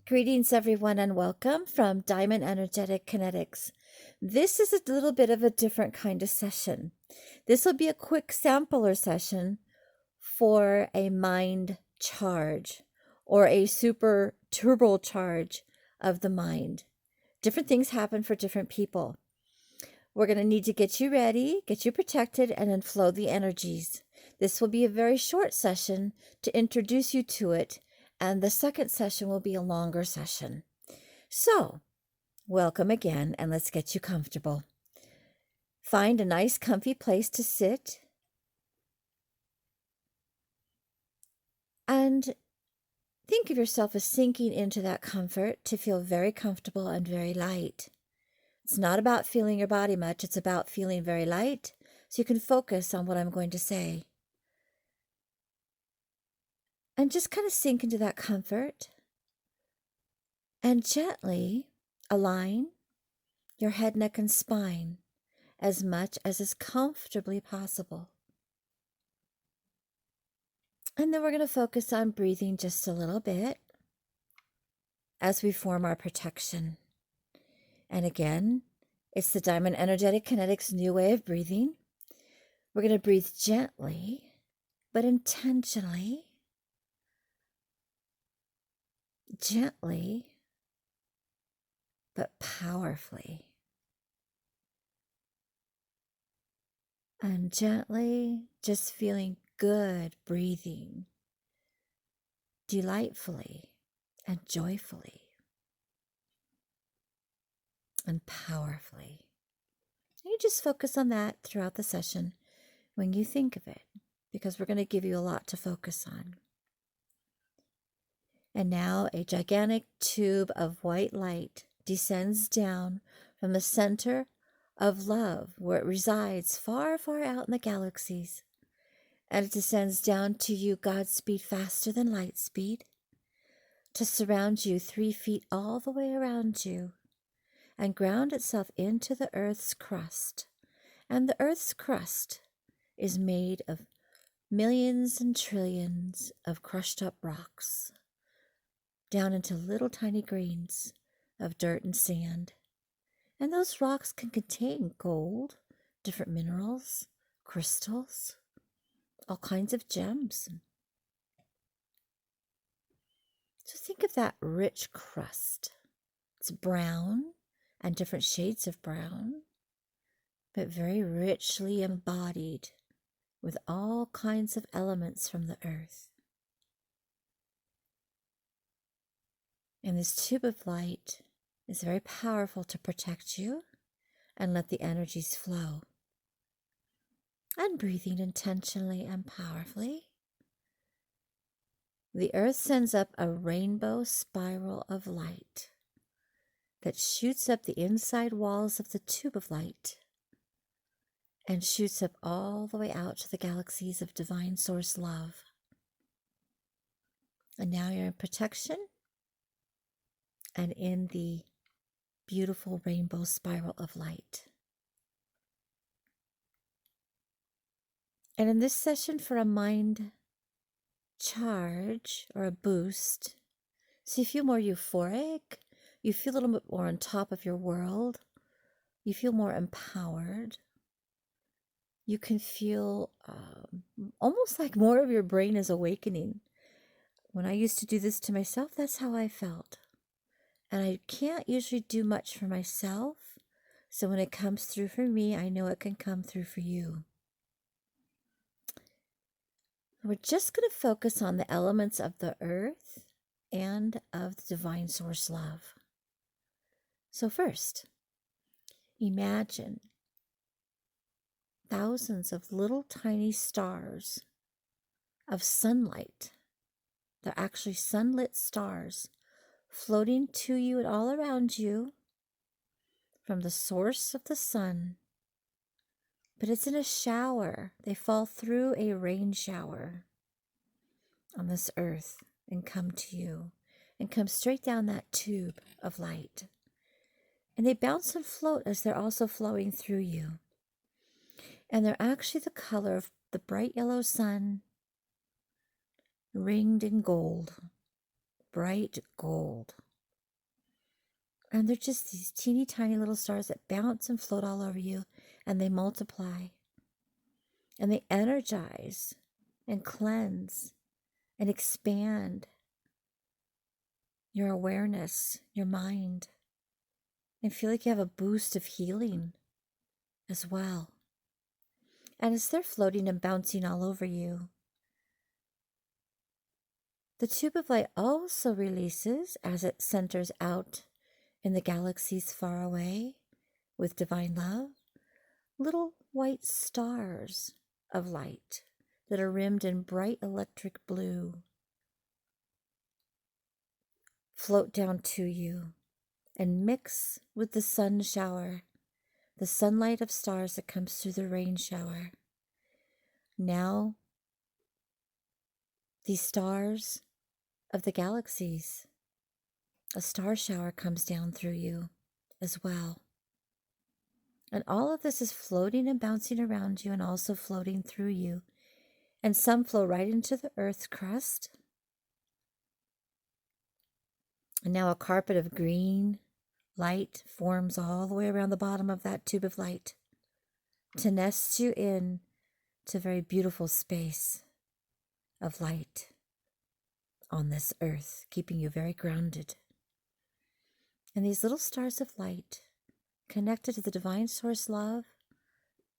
Greetings, everyone, and welcome from Diamond Energetic Kinetics. This is a little bit of a different kind of session. This will be a quick sampler session for a mind charge or a super turbo charge of the mind. Different things happen for different people. We're going to need to get you ready, get you protected, and then flow the energies. This will be a very short session to introduce you to it, and the second session will be a longer session. So, welcome again, and let's get you comfortable. Find a nice, comfy place to sit, and think of yourself as sinking into that comfort to feel very comfortable and very light. It's not about feeling your body much, it's about feeling very light so you can focus on what I'm going to say. And just kind of sink into that comfort and gently align your head, neck, and spine as much as is comfortably possible. And then we're going to focus on breathing just a little bit as we form our protection. And again, it's the Diamond Energetic Kinetics new way of breathing. We're going to breathe gently, but intentionally. Gently, but powerfully. And gently, just feeling good breathing, delightfully and joyfully and powerfully. You just focus on that throughout the session when you think of it, because we're going to give you a lot to focus on. And now a gigantic tube of white light descends down from the center of love, where it resides far, far out in the galaxies. And it descends down to you, Godspeed, faster than light speed, to surround you 3 feet all the way around you, and ground itself into the Earth's crust. And the Earth's crust is made of millions and trillions of crushed up rocks, down into little tiny grains of dirt and sand. And those rocks can contain gold, different minerals, crystals, all kinds of gems. So think of that rich crust. It's brown and different shades of brown, but very richly embodied with all kinds of elements from the earth. And this tube of light is very powerful to protect you and let the energies flow. And breathing intentionally and powerfully, the earth sends up a rainbow spiral of light that shoots up the inside walls of the tube of light and shoots up all the way out to the galaxies of divine source love. And now you're in protection and in the beautiful rainbow spiral of light. And in this session, for a mind charge or a boost, so you feel more euphoric, you feel a little bit more on top of your world, you feel more empowered, you can feel almost like more of your brain is awakening. When I used to do this to myself, that's how I felt. And I can't usually do much for myself, so when it comes through for me, I know it can come through for you. We're just going to focus on the elements of the earth and of the divine source love. So first, imagine thousands of little tiny stars of sunlight. They're actually sunlit stars floating to you and all around you from the source of the sun. But it's in a shower. They fall through a rain shower on this earth and come to you and come straight down that tube of light. And they bounce and float as they're also flowing through you. And they're actually the color of the bright yellow sun, ringed in gold, bright gold. And they're just these teeny tiny little stars that bounce and float all over you, and they multiply, and they energize and cleanse and expand your awareness, your mind, and feel like you have a boost of healing as well. And as they're floating and bouncing all over you, the tube of light also releases as it centers out in the galaxies far away with divine love, little white stars of light that are rimmed in bright electric blue float down to you and mix with the sun shower, the sunlight of stars that comes through the rain shower. Now, these stars of the galaxies, a star shower comes down through you as well. And all of this is floating and bouncing around you and also floating through you. And some flow right into the earth's crust. And now a carpet of green light forms all the way around the bottom of that tube of light to nest you in to a very beautiful space of light on this earth, keeping you very grounded. And these little stars of light, connected to the divine source love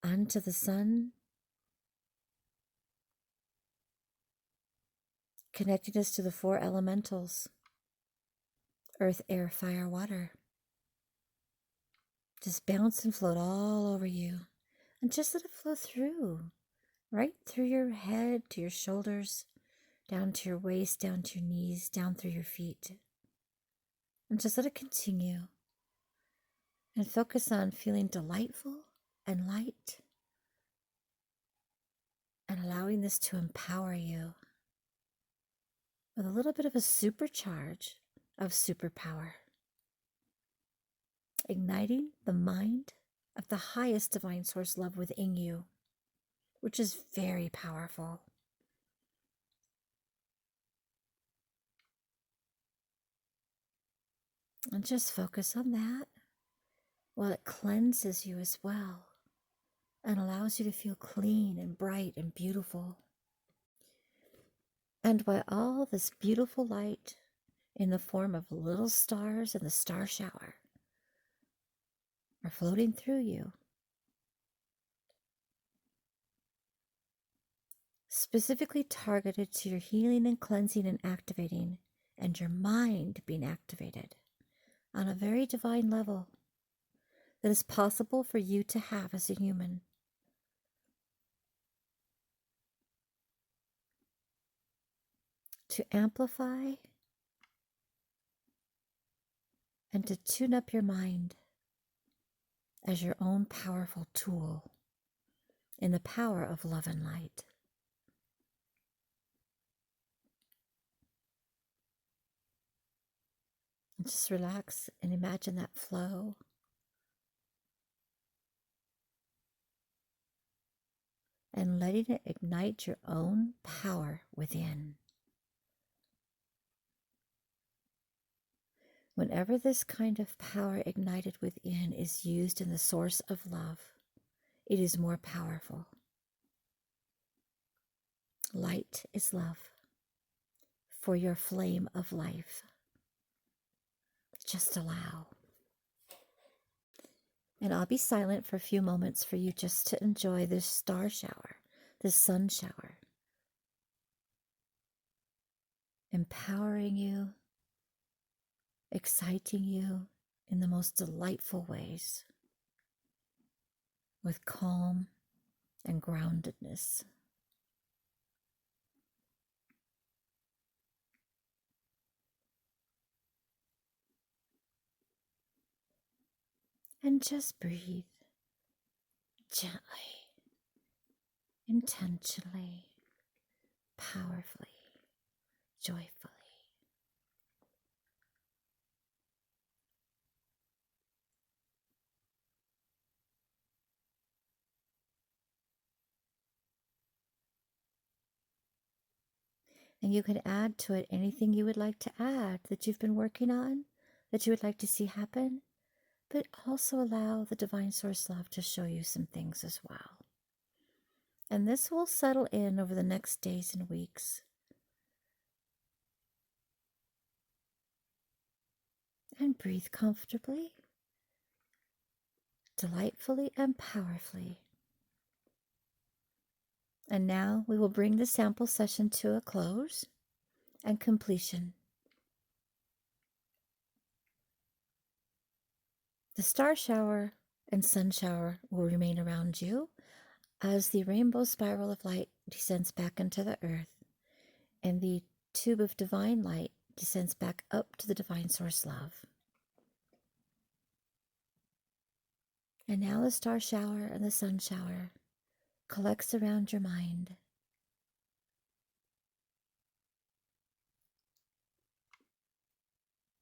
and to the sun, connecting us to the four elementals: earth, air, fire, water. Just bounce and float all over you. And just let it flow through, right through your head, to your shoulders, down to your waist, down to your knees, down through your feet. And just let it continue. And focus on feeling delightful and light, and allowing this to empower you with a little bit of a supercharge of superpower, igniting the mind of the highest divine source love within you, which is very powerful. And just focus on that while it cleanses you as well and allows you to feel clean and bright and beautiful. And while all this beautiful light in the form of little stars in the star shower are floating through you, specifically targeted to your healing and cleansing and activating, and your mind being activated on a very divine level that is possible for you to have as a human. To amplify and to tune up your mind as your own powerful tool in the power of love and light. And just relax and imagine that flow. And letting it ignite your own power within. Whenever this kind of power ignited within is used in the source of love, it is more powerful. Light is love for your flame of life. Just allow. And I'll be silent for a few moments for you just to enjoy this star shower, this sun shower, empowering you, exciting you in the most delightful ways, with calm and groundedness. And just breathe gently, intentionally, powerfully, joyfully. And you can add to it anything you would like to add that you've been working on, that you would like to see happen, but also allow the Divine Source Love to show you some things as well. And this will settle in over the next days and weeks. And breathe comfortably, delightfully, and powerfully. And now we will bring the sample session to a close and completion. The star shower and sun shower will remain around you as the rainbow spiral of light descends back into the earth and the tube of divine light descends back up to the Divine Source Love. And now the star shower and the sun shower collects around your mind.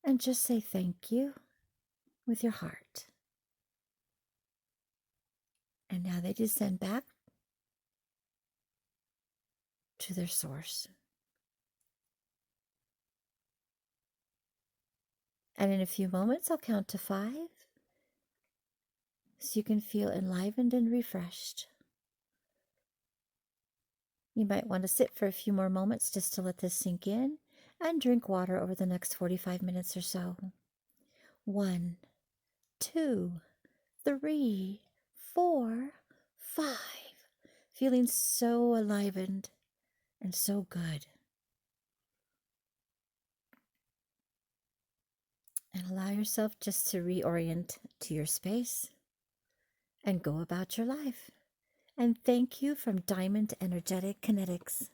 And just say thank you with your heart. And now they descend back to their source. And in a few moments, I'll count to 5 so you can feel enlivened and refreshed. You might want to sit for a few more moments just to let this sink in and drink water over the next 45 minutes or so. 1, 2, 3, 4, 5. Feeling so enlivened and so good. And allow yourself just to reorient to your space and go about your life. And thank you from Diamond Energetic Kinetics.